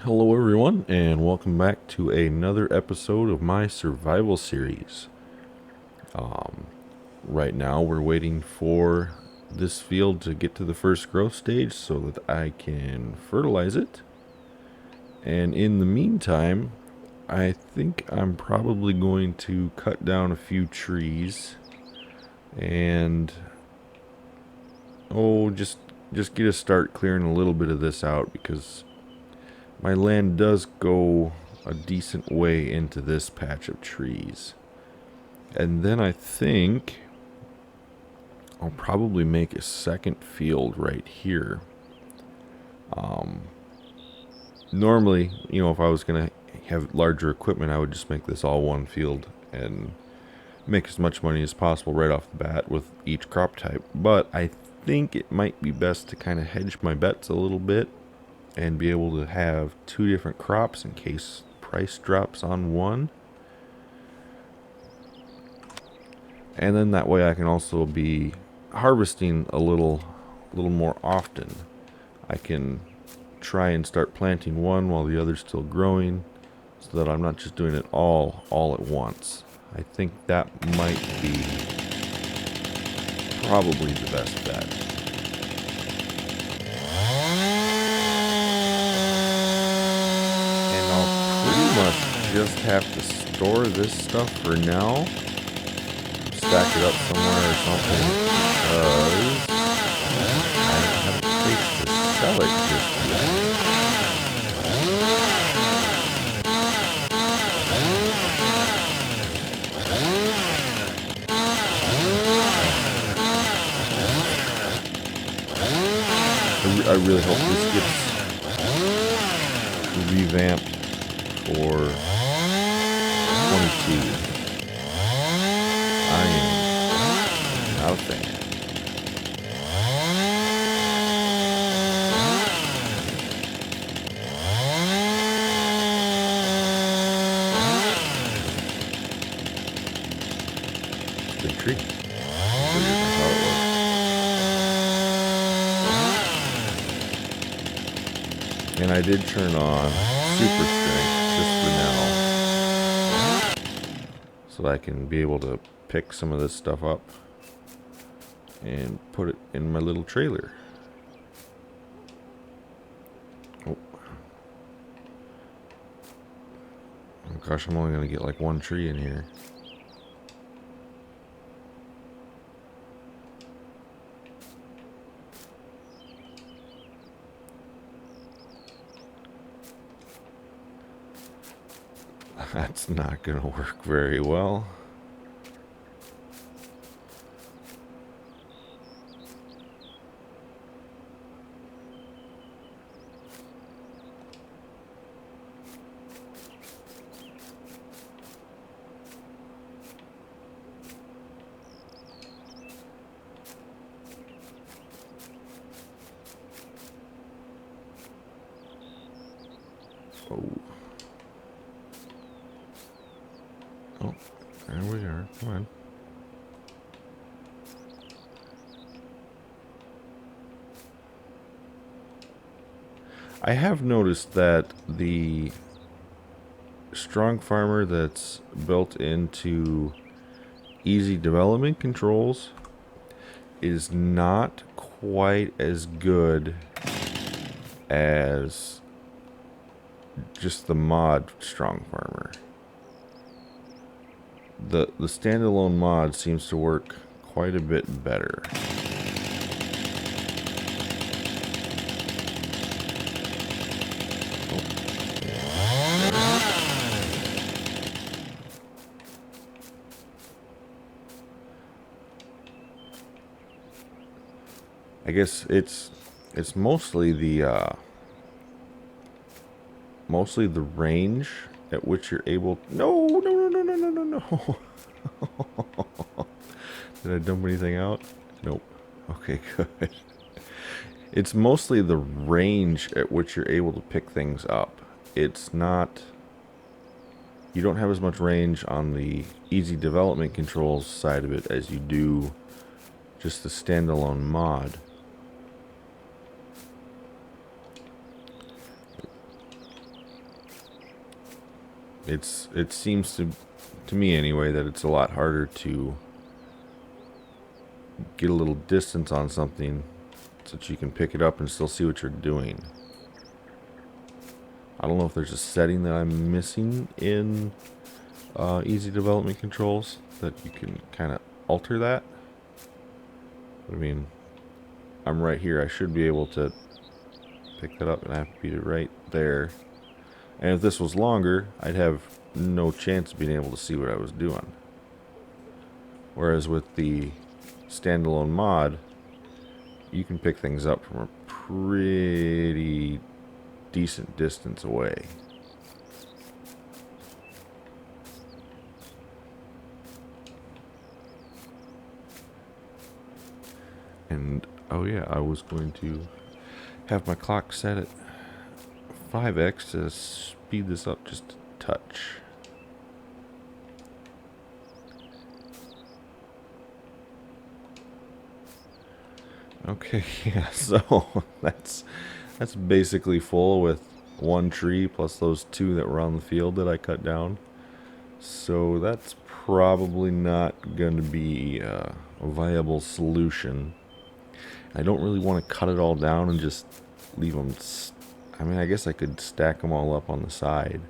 Hello, everyone, and welcome back to another episode of my survival series. Right now, we're waiting for this field to get to the first growth stage so that I can fertilize it. And in the meantime, I think I'm probably going to cut down a few trees and just get a start clearing a little bit of this out because my land does go a decent way into this patch of trees. And then I think I'll probably make a second field right here. Normally, if I was going to have larger equipment, I would just make this all one field and make as much money as possible right off the bat with each crop type. But I think it might be best to kind of hedge my bets a little bit and be able to have two different crops in case price drops on one. And then that way I can also be harvesting a little more often. I can try and start planting one while the other's still growing so that I'm not just doing it all at once. I think that might be probably the best bet. And I'll pretty much just have to store this stuff for now. Stack it up somewhere or something because I haven't placed to sell it just yet. I really hope this gets revamped for 22. I am not a fan. Big tree. I thought it was. And I did turn on super strength just for now, so that I can be able to pick some of this stuff up and put it in my little trailer. Oh gosh, I'm only gonna get like one tree in here. That's not gonna work very well. Oh, there we are. Come on. I have noticed that the strong farmer that's built into easy development controls is not quite as good as just the mod strong farmer. The standalone mod seems to work quite a bit better. I guess it's mostly the range at which you're able. No. Did I dump anything out? Nope. Okay, good. It's mostly the range at which you're able to pick things up. It's not. You don't have as much range on the easy development controls side of it as you do just the standalone mod. it seems to me anyway that it's a lot harder to get a little distance on something so that you can pick it up and still see what you're doing. I don't know if there's a setting that I'm missing in easy development controls that you can kind of alter that. I mean, I'm right here. I should be able to pick that up, and I have to be right there. And if this was longer, I'd have no chance of being able to see what I was doing. Whereas with the standalone mod, you can pick things up from a pretty decent distance away. And oh yeah, I was going to have my clock set at 5x to speed this up just a touch. Okay, yeah, so that's basically full with one tree plus those two that were on the field that I cut down. So that's probably not going to be a viable solution. I don't really want to cut it all down and just leave them. I mean, I guess I could stack them all up on the side.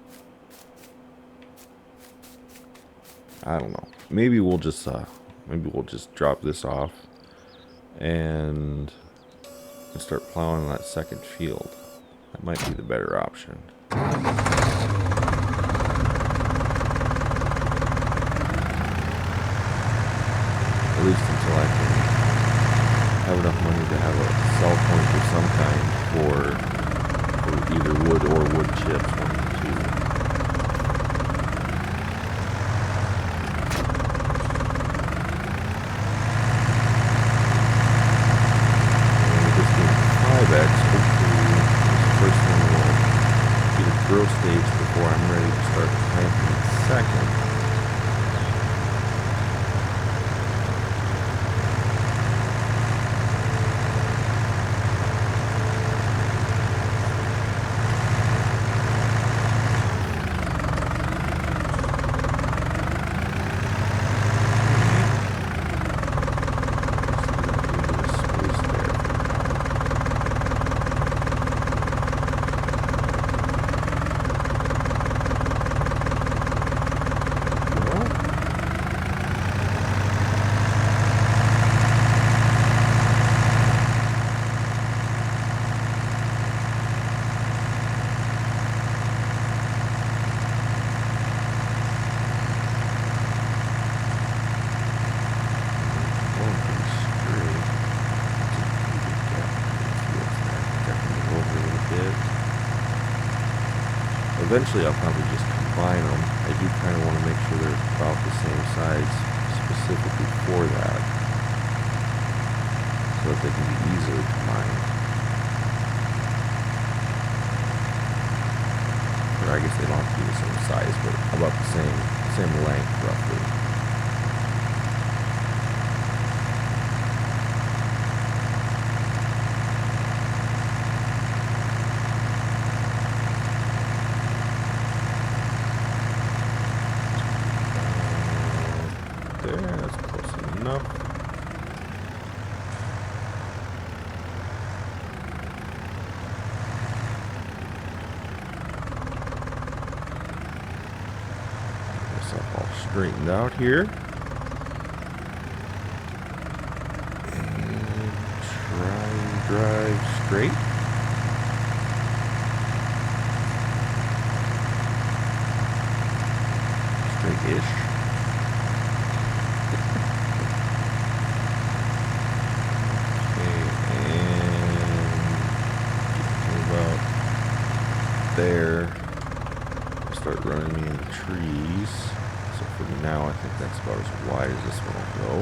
I don't know. Maybe we'll just drop this off and start plowing that second field. That might be the better option. At least until I can have enough money to have a sell point of some kind for either wood or wood chips, one of the two. And with this being 5x, hopefully this first one will get a grow stage before I'm ready to start planting the second. Eventually I'll probably just combine them. I do kind of want to make sure they're about the same size specifically for that, so that they can be easily combined. Or I guess they don't have to be the same size, but about the same length roughly. Straightened out here. And try and drive straight. Straight-ish. Okay, and get about there. Start running me into trees. For now, I think that's about as wide as this one will go.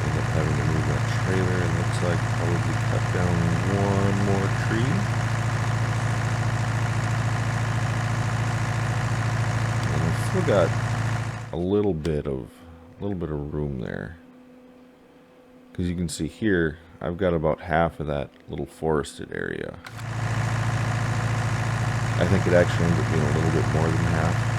End up having to move that trailer, and looks like probably cut down one more tree. And I still got a little bit of room there, because you can see here I've got about half of that little forested area. I think it actually ends up being a little bit more than half.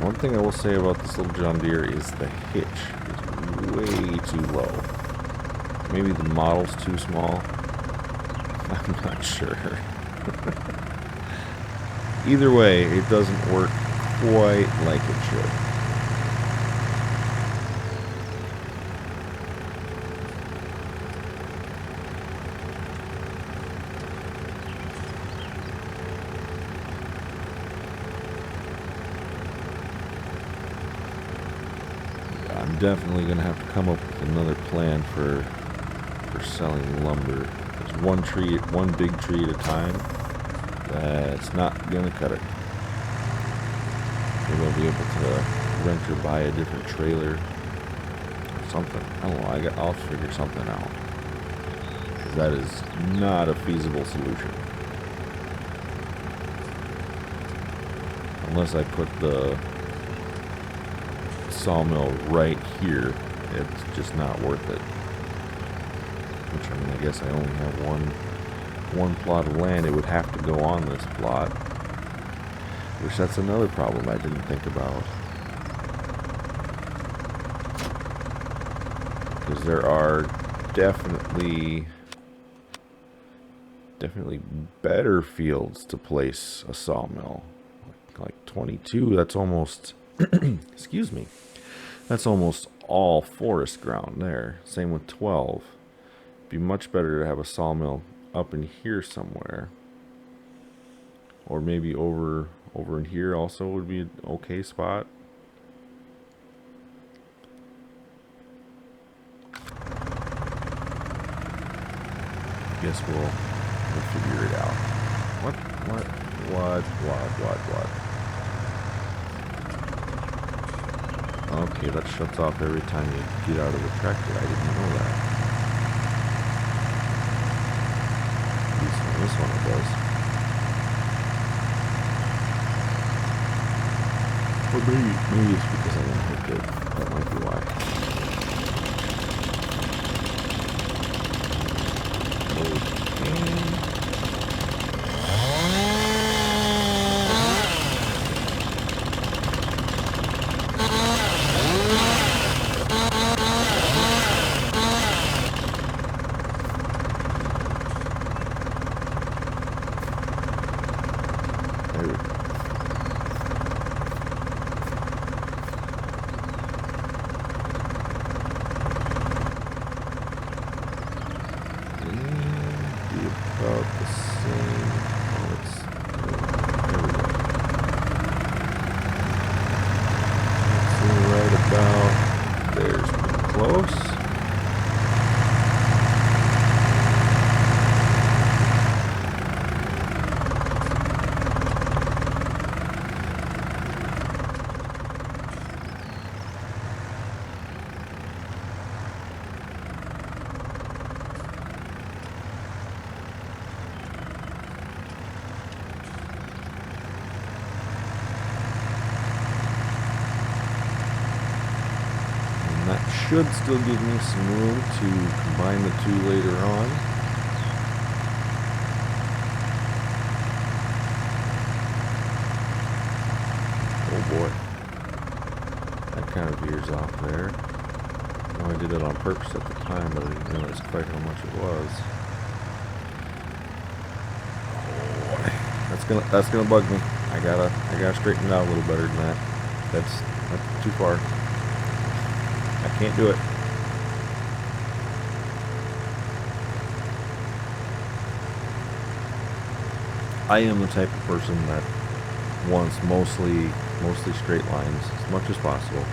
One thing I will say about this little John Deere is the hitch is way too low. Maybe the model's too small. I'm not sure. Either way, it doesn't work quite like it should. I'm definitely going to have to come up with another plan for selling lumber. There's one big tree at a time. That's not going to cut it. Maybe I'll be able to rent or buy a different trailer or something. I don't know. I'll figure something out. Because that is not a feasible solution. Unless I put the sawmill right here, it's just not worth it. Which, I mean, I guess I only have one plot of land. It would have to go on this plot, which that's another problem I didn't think about, because there are definitely better fields to place a sawmill. Like 22, that's almost excuse me, that's almost all forest ground there. Same with 12. Be much better to have a sawmill up in here somewhere, or maybe over in here also would be an okay spot. Guess we'll figure it out. What? Okay, that shuts off every time you get out of the tractor. I didn't know that. At least on this one it does. Or maybe it's because I unhooked it. That might be why. Okay. About the same. Oh, there we go. It's right about there's pretty close. That should still give me some room to combine the two later on. Oh boy. That kind of veers off there. I know I did it on purpose at the time, but I didn't realize quite how much it was. Oh boy. That's gonna bug me. I gotta straighten it out a little better than that. That's too far. I can't do it. I am the type of person that wants mostly straight lines as much as possible.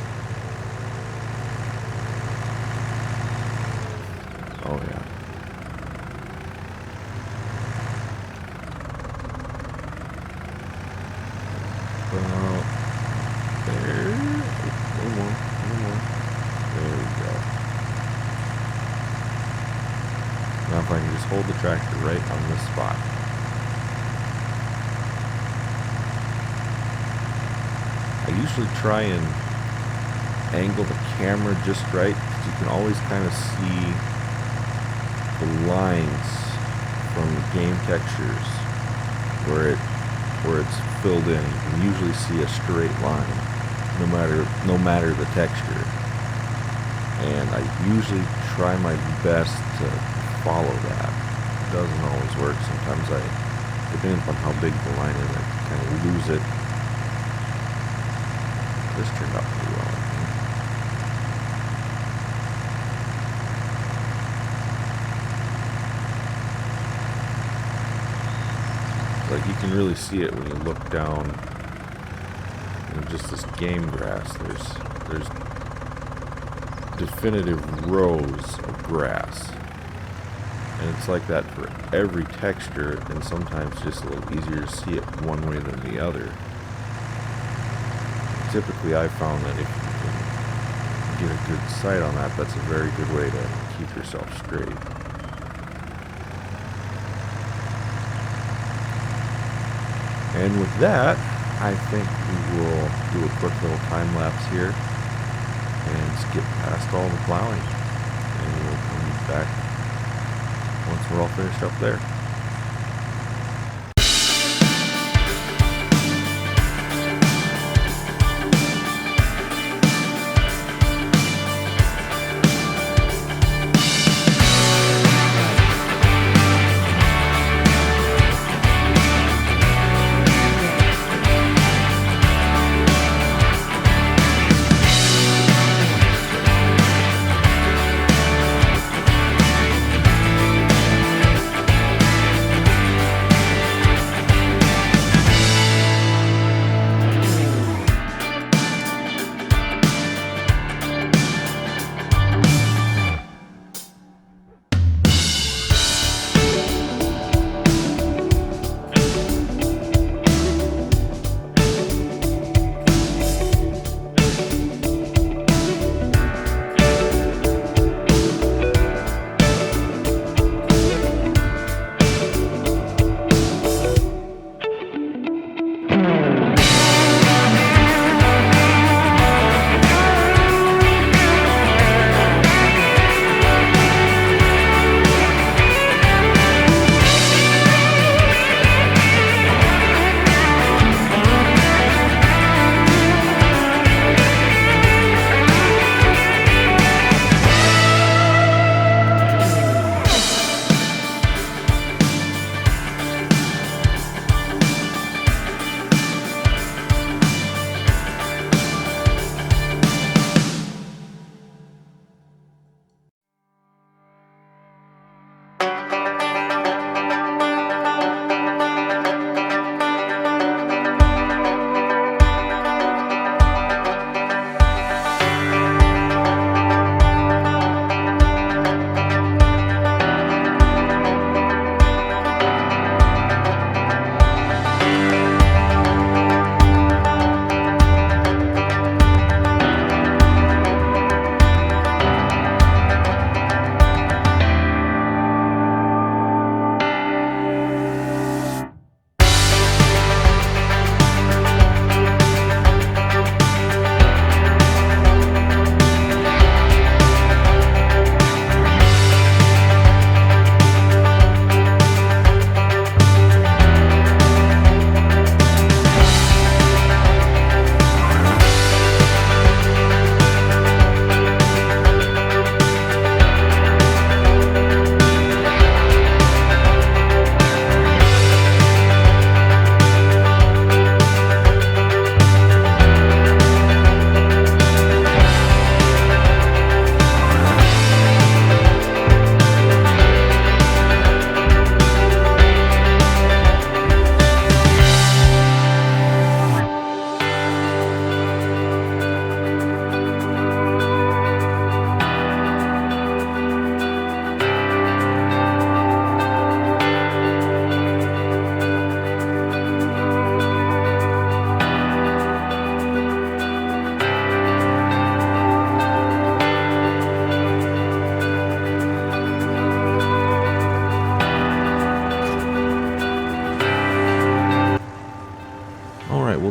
Oh yeah. hold the tractor right on this spot. I usually try and angle the camera just right because you can always kind of see the lines from the game textures where it's filled in. You can usually see a straight line no matter the texture. And I usually try my best to follow that. It doesn't always work. Sometimes depending on how big the line is, I kind of lose it. This turned out pretty well, I think. Like, you can really see it when you look down, just this game grass. There's definitive rows of grass, and it's like that for every texture, and sometimes just a little easier to see it one way than the other. Typically, I found that if you can get a good sight on that, that's a very good way to keep yourself straight. And with that, I think we will do a quick little time lapse here and skip past all the plowing, and we'll come back once we're all finished up there.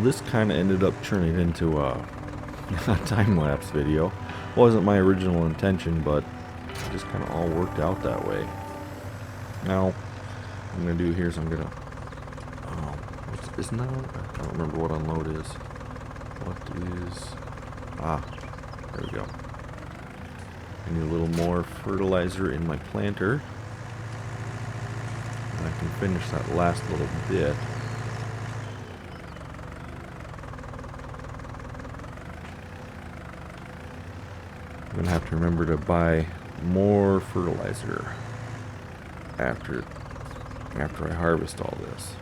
this kind of ended up turning into a time-lapse video. Wasn't my original intention, but it just kind of all worked out that way. Now, what I'm going to do here is I'm going to... isn't that... I don't remember what unload is. What is... there we go. I need a little more fertilizer in my planter. And I can finish that last little bit. I'm going to have to remember to buy more fertilizer after I harvest all this.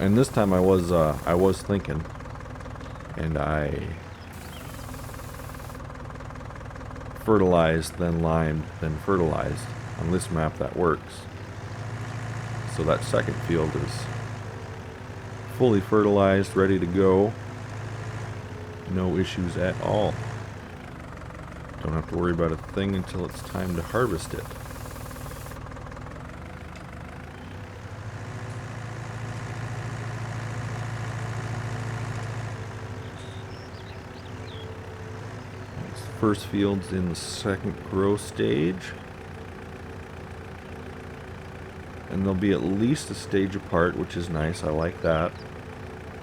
And this time I was thinking, and I fertilized, then limed, then fertilized. On this map that works. So that second field is fully fertilized, ready to go. No issues at all. Don't have to worry about a thing until it's time to harvest it. First field's in the second grow stage, and they'll be at least a stage apart, which is nice. I like that.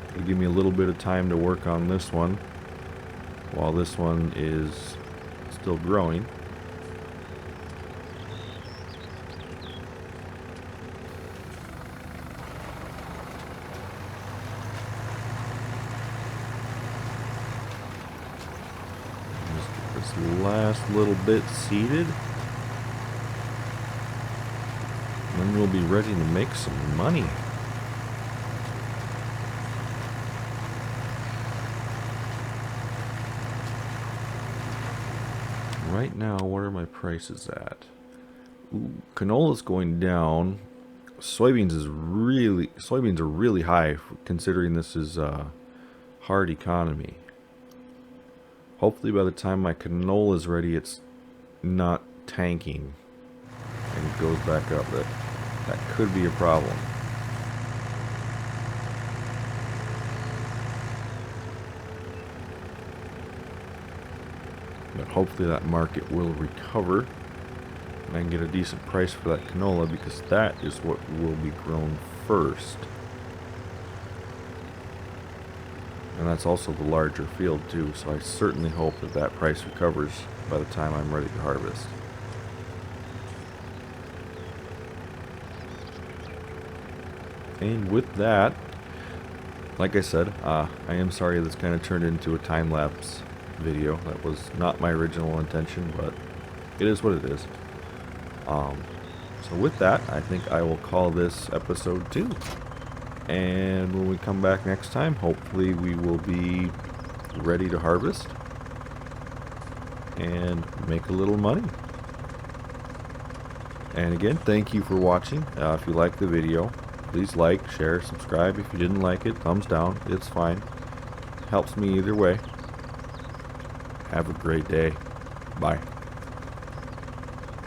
It'll give me a little bit of time to work on this one while this one is still growing. Last little bit seeded, then we'll be ready to make some money. Right now, what are my prices at? Ooh, canola's going down. Soybeans are really high considering this is a hard economy. Hopefully by the time my canola is ready, it's not tanking and goes back up. That could be a problem. But hopefully that market will recover and I can get a decent price for that canola, because that is what will be grown first. And that's also the larger field too, so I certainly hope that that price recovers by the time I'm ready to harvest. And with that, like I said, I am sorry this kind of turned into a time-lapse video. That was not my original intention, but it is what it is. So with that, I think I will call this episode 2. And when we come back next time, hopefully we will be ready to harvest and make a little money. And again, thank you for watching. If you liked the video, please like, share, subscribe. If you didn't like it, thumbs down. It's fine. Helps me either way. Have a great day. Bye.